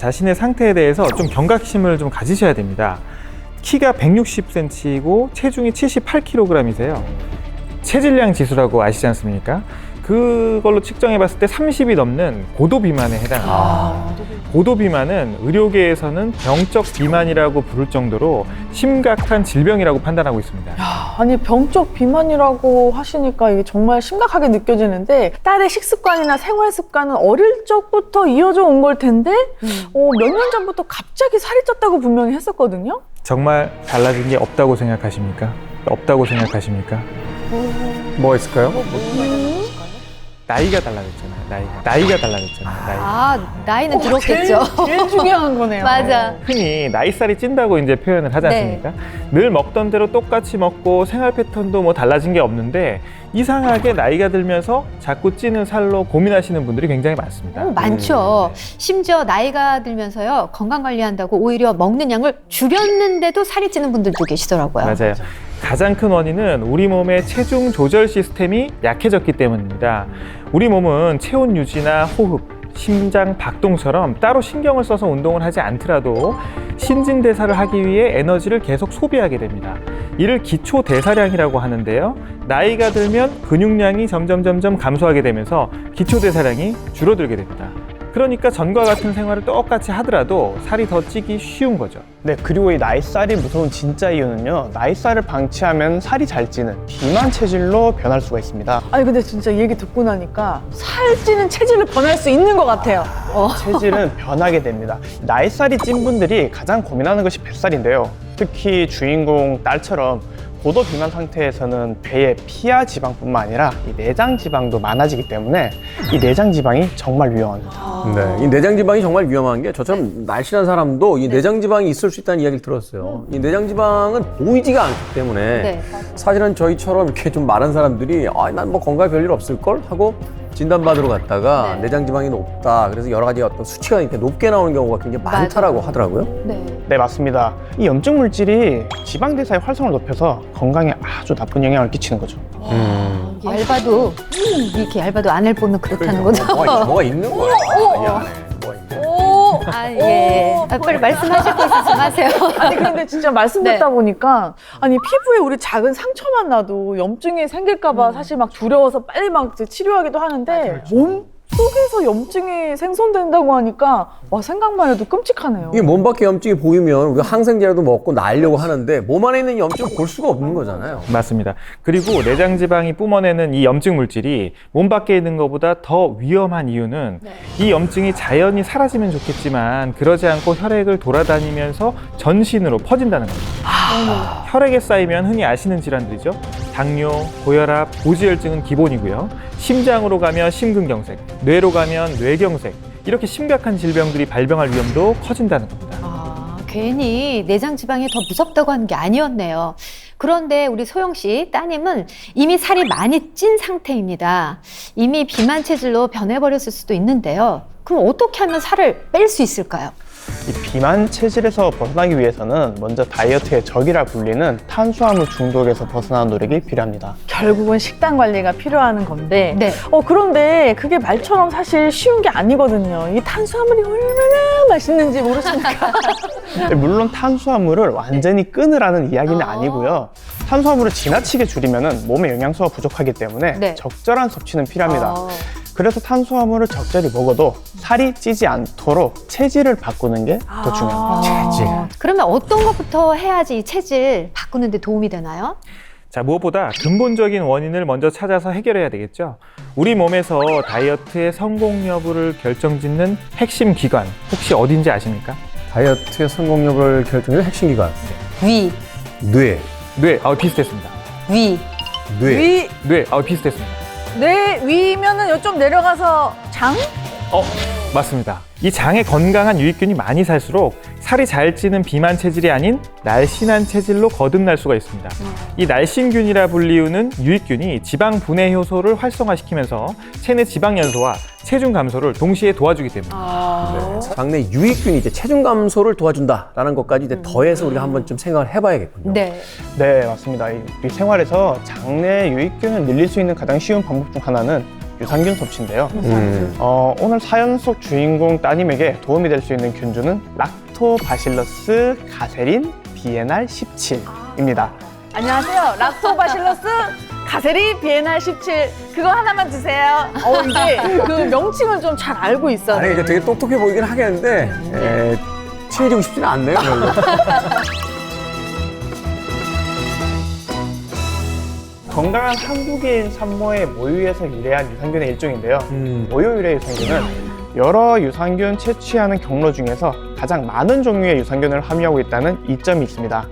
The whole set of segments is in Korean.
자신의 상태에 대해서 좀 경각심을 좀 가지셔야 됩니다. 키가 160cm이고 체중이 78kg이세요. 체질량 지수라고 아시지 않습니까? 그걸로 측정해 봤을 때 30이 넘는 고도 비만에 해당합니다. 고도 비만은 의료계에서는 병적 비만이라고 부를 정도로 심각한 질병이라고 판단하고 있습니다. 아니 병적 비만이라고 하시니까 이게 정말 심각하게 느껴지는데 딸의 식습관이나 생활 습관은 어릴 적부터 이어져 온 걸 텐데 몇 년 전부터 갑자기 살이 쪘다고 분명히 했었거든요. 정말 달라진 게 없다고 생각하십니까? 없다고 생각하십니까? 뭐가 있을까요? 나이가 달라졌잖아요. 나이가 달라졌잖아요. 나이는 들었겠죠. 제일 중요한 거네요. 맞아. 흔히 나이살이 찐다고 이제 표현을 하지 않습니까? 늘 먹던 대로 똑같이 먹고 생활 패턴도 뭐 달라진 게 없는데 이상하게 나이가 들면서 자꾸 찌는 살로 고민하시는 분들이 굉장히 많습니다. 많죠. 심지어 나이가 들면서요, 건강 관리한다고 오히려 먹는 양을 줄였는데도 살이 찌는 분들도 계시더라고요. 맞아요. 가장 큰 원인은 우리 몸의 체중 조절 시스템이 약해졌기 때문입니다. 우리 몸은 체온 유지나 호흡, 심장 박동처럼 따로 신경을 써서 운동을 하지 않더라도 신진대사를 하기 위해 에너지를 계속 소비하게 됩니다. 이를 기초대사량이라고 하는데요. 나이가 들면 근육량이 점점 감소하게 되면서 기초대사량이 줄어들게 됩니다. 그러니까 전과 같은 생활을 똑같이 하더라도 살이 더 찌기 쉬운 거죠. 네, 그리고 이 나이살이 무서운 진짜 이유는요, 나이살을 방치하면 살이 잘 찌는 비만 체질로 변할 수가 있습니다. 아니 근데 진짜 이 얘기 듣고 나니까 살찌는 체질로 변할 수 있는 것 같아요. 체질은 변하게 됩니다. 나이살이 찐 분들이 가장 고민하는 것이 뱃살인데요. 특히 주인공 딸처럼 고도 비만 상태에서는 배에 피하 지방뿐만 아니라 이 내장 지방도 많아지기 때문에 이 내장 지방이 정말 위험합니다. 네, 이 내장 지방이 정말 위험한 게 저처럼 날씬한 사람도 이 내장 지방이 있을 수 있다는 이야기를 들었어요. 이 내장 지방은 보이지가 않기 때문에 사실은 저희처럼 이렇게 좀 마른 사람들이 난 뭐 건강에 별일 없을 걸 하고 진단받으러 갔다가 내장 지방이 높다. 그래서 여러 가지 어떤 수치가 이렇게 높게 나오는 경우가 굉장히 많다라고 하더라고요. 네, 맞습니다. 이 염증 물질이 지방 대사의 활성을 높여서 건강에 아주 나쁜 영향을 끼치는 거죠. 얇아도 이렇게 얇아도 안을 보면 그렇다는 거죠. 뭐가 있는 거야. 이 안에 뭐가 있는 거야. 예. 빨리 말씀하실 거 있으시면 하세요. 아니 근데 진짜 말씀 듣다 보니까 아니 피부에 우리 작은 상처만 나도 염증이 생길까봐 사실 막 두려워서 빨리 막 이제 치료하기도 하는데 몸 속에서 염증이 생성된다고 하니까 와 생각만 해도 끔찍하네요. 이게 몸 밖에 염증이 보이면 우리가 항생제라도 먹고 나으려고 하는데 몸 안에 있는 염증을 볼 수가 없는 거잖아요. 맞습니다. 그리고 내장 지방이 뿜어내는 이 염증 물질이 몸 밖에 있는 것보다 더 위험한 이유는 이 염증이 자연히 사라지면 좋겠지만 그러지 않고 혈액을 돌아다니면서 전신으로 퍼진다는 겁니다. 혈액에 쌓이면 흔히 아시는 질환들이죠. 당뇨, 고혈압, 고지혈증은 기본이고요. 심장으로 가면 심근경색, 뇌로 가면 뇌경색, 이렇게 심각한 질병들이 발병할 위험도 커진다는 겁니다. 괜히 내장 지방이 더 무섭다고 하는 게 아니었네요. 그런데 우리 소영 씨 따님은 이미 살이 많이 찐 상태입니다. 이미 비만 체질로 변해버렸을 수도 있는데요. 그럼 어떻게 하면 살을 뺄 수 있을까요? 이 비만 체질에서 벗어나기 위해서는 먼저 다이어트의 적이라 불리는 탄수화물 중독에서 벗어나는 노력이 필요합니다. 결국은 식단 관리가 필요한 건데 그런데 그게 말처럼 사실 쉬운 게 아니거든요. 이 탄수화물이 얼마나 맛있는지 모르시니까. 물론 탄수화물을 완전히 끊으라는 이야기는 아니고요. 탄수화물을 지나치게 줄이면 몸에 영양소가 부족하기 때문에 적절한 섭취는 필요합니다. 그래서 탄수화물을 적절히 먹어도 살이 찌지 않도록 체질을 바꾸는 게 더 중요합니다. 체질. 그러면 어떤 것부터 해야지 이 체질 바꾸는 데 도움이 되나요? 자, 무엇보다 근본적인 원인을 먼저 찾아서 해결해야 되겠죠. 우리 몸에서 다이어트의 성공 여부를 결정짓는 핵심 기관, 혹시 어딘지 아십니까? 다이어트의 성공력을 결정하는 핵심 기관. 위, 뇌. 뇌, 비슷했습니다. 위. 뇌. 뇌, 비슷했습니다. 뇌 위면은 좀 내려가서 장? 맞습니다. 이 장에 건강한 유익균이 많이 살수록 살이 잘 찌는 비만 체질이 아닌 날씬한 체질로 거듭날 수가 있습니다. 이 날씬균이라 불리우는 유익균이 지방 분해 효소를 활성화시키면서 체내 지방 연소와 체중 감소를 동시에 도와주기 때문입니다. 장내 유익균이 이제 체중 감소를 도와준다라는 것까지 이제 더해서 우리가 한번 좀 생각을 해봐야겠군요. 네, 맞습니다. 우리 생활에서 장내 유익균을 늘릴 수 있는 가장 쉬운 방법 중 하나는 유산균 섭취인데요. 오늘 사연 속 주인공 따님에게 도움이 될 수 있는 균주는 락토바실러스 가세린 비에날 17입니다. 안녕하세요. 락토바실러스 가세리 비에날 17 그거 하나만 주세요. 이게 그 명칭을 좀 잘 알고 있어요. 아니, 이게 되게 똑똑해 보이긴 하겠는데, 친해지고 싶지는 않네요, 별로. 건강한 한국인 산모의 모유에서 유래한 유산균의 일종인데요. 모유 유래 유산균은 여러 유산균 채취하는 경로 중에서 가장 많은 종류의 유산균을 함유하고 있다는 이점이 있습니다.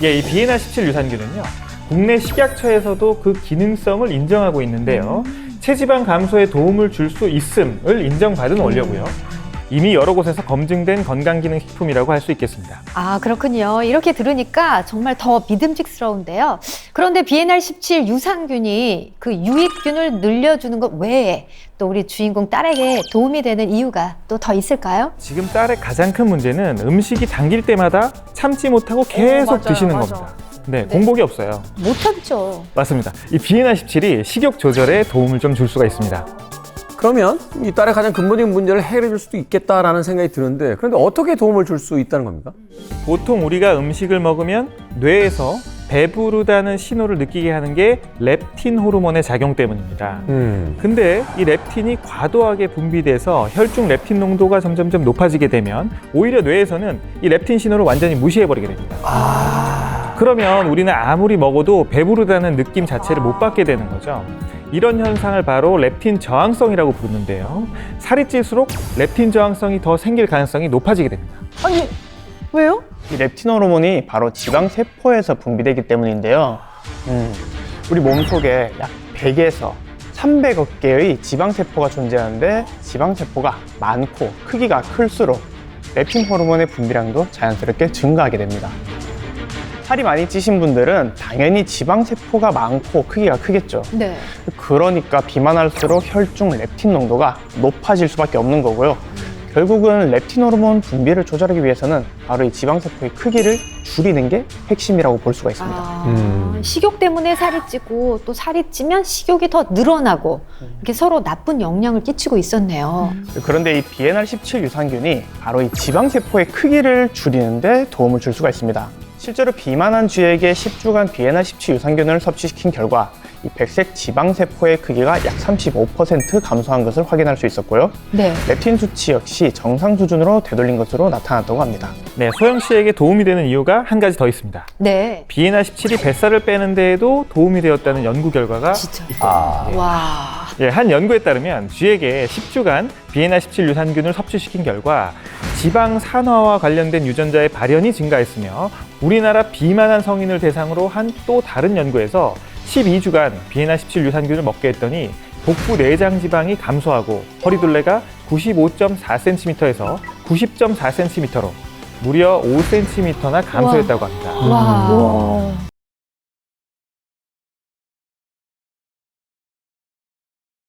예, 이 비에나 17 유산균은요, 국내 식약처에서도 그 기능성을 인정하고 있는데요. 체지방 감소에 도움을 줄 수 있음을 인정받은 원료고요. 이미 여러 곳에서 검증된 건강기능식품이라고 할 수 있겠습니다. 아, 그렇군요. 이렇게 들으니까 정말 더 믿음직스러운데요. 그런데 비에날 17 유산균이 그 유익균을 늘려주는 것 외에 또 우리 주인공 딸에게 도움이 되는 이유가 또 더 있을까요? 지금 딸의 가장 큰 문제는 음식이 당길 때마다 참지 못하고 계속 맞아요, 드시는 맞아. 겁니다. 네, 공복이 없어요. 못 참죠. 맞습니다. 이 비에나 17이 식욕 조절에 도움을 좀 줄 수가 있습니다. 그러면 이 딸의 가장 근본적인 문제를 해결해 줄 수도 있겠다라는 생각이 드는데, 그런데 어떻게 도움을 줄 수 있다는 겁니까? 보통 우리가 음식을 먹으면 뇌에서 배부르다는 신호를 느끼게 하는 게 렙틴 호르몬의 작용 때문입니다. 근데 이 렙틴이 과도하게 분비돼서 혈중 렙틴 농도가 점점점 높아지게 되면 오히려 뇌에서는 이 렙틴 신호를 완전히 무시해버리게 됩니다. 그러면 우리는 아무리 먹어도 배부르다는 느낌 자체를 못 받게 되는 거죠. 이런 현상을 바로 렙틴 저항성이라고 부르는데요. 살이 찔수록 렙틴 저항성이 더 생길 가능성이 높아지게 됩니다. 아니 왜요? 이 렙틴 호르몬이 바로 지방 세포에서 분비되기 때문인데요. 우리 몸속에 약 100에서 300억 개의 지방 세포가 존재하는데, 지방 세포가 많고 크기가 클수록 렙틴 호르몬의 분비량도 자연스럽게 증가하게 됩니다. 살이 많이 찌신 분들은 당연히 지방 세포가 많고 크기가 크겠죠. 네. 그러니까 비만할수록 혈중 렙틴 농도가 높아질 수밖에 없는 거고요. 결국은 렙틴 호르몬 분비를 조절하기 위해서는 바로 이 지방 세포의 크기를 줄이는 게 핵심이라고 볼 수가 있습니다. 식욕 때문에 살이 찌고 또 살이 찌면 식욕이 더 늘어나고 이렇게 서로 나쁜 영향을 끼치고 있었네요. 그런데 이 비에날 17 유산균이 바로 이 지방 세포의 크기를 줄이는 데 도움을 줄 수가 있습니다. 실제로 비만한 쥐에게 10주간 비에날 17 유산균을 섭취시킨 결과 이 백색 지방세포의 크기가 약 35% 감소한 것을 확인할 수 있었고요. 네. 렙틴 수치 역시 정상 수준으로 되돌린 것으로 나타났다고 합니다. 네, 소영 씨에게 도움이 되는 이유가 한 가지 더 있습니다. 네. 비에나 17이 뱃살을 빼는 데에도 도움이 되었다는 연구 결과가 있습니다. 와. 예, 한 연구에 따르면 쥐에게 10주간 비에나 17 유산균을 섭취시킨 결과 지방 산화와 관련된 유전자의 발현이 증가했으며, 우리나라 비만한 성인을 대상으로 한 또 다른 연구에서 12주간 비에나 17 유산균을 먹게 했더니 복부 내장 지방이 감소하고 허리둘레가 95.4cm에서 90.4cm로 무려 5cm나 감소했다고 합니다. 와.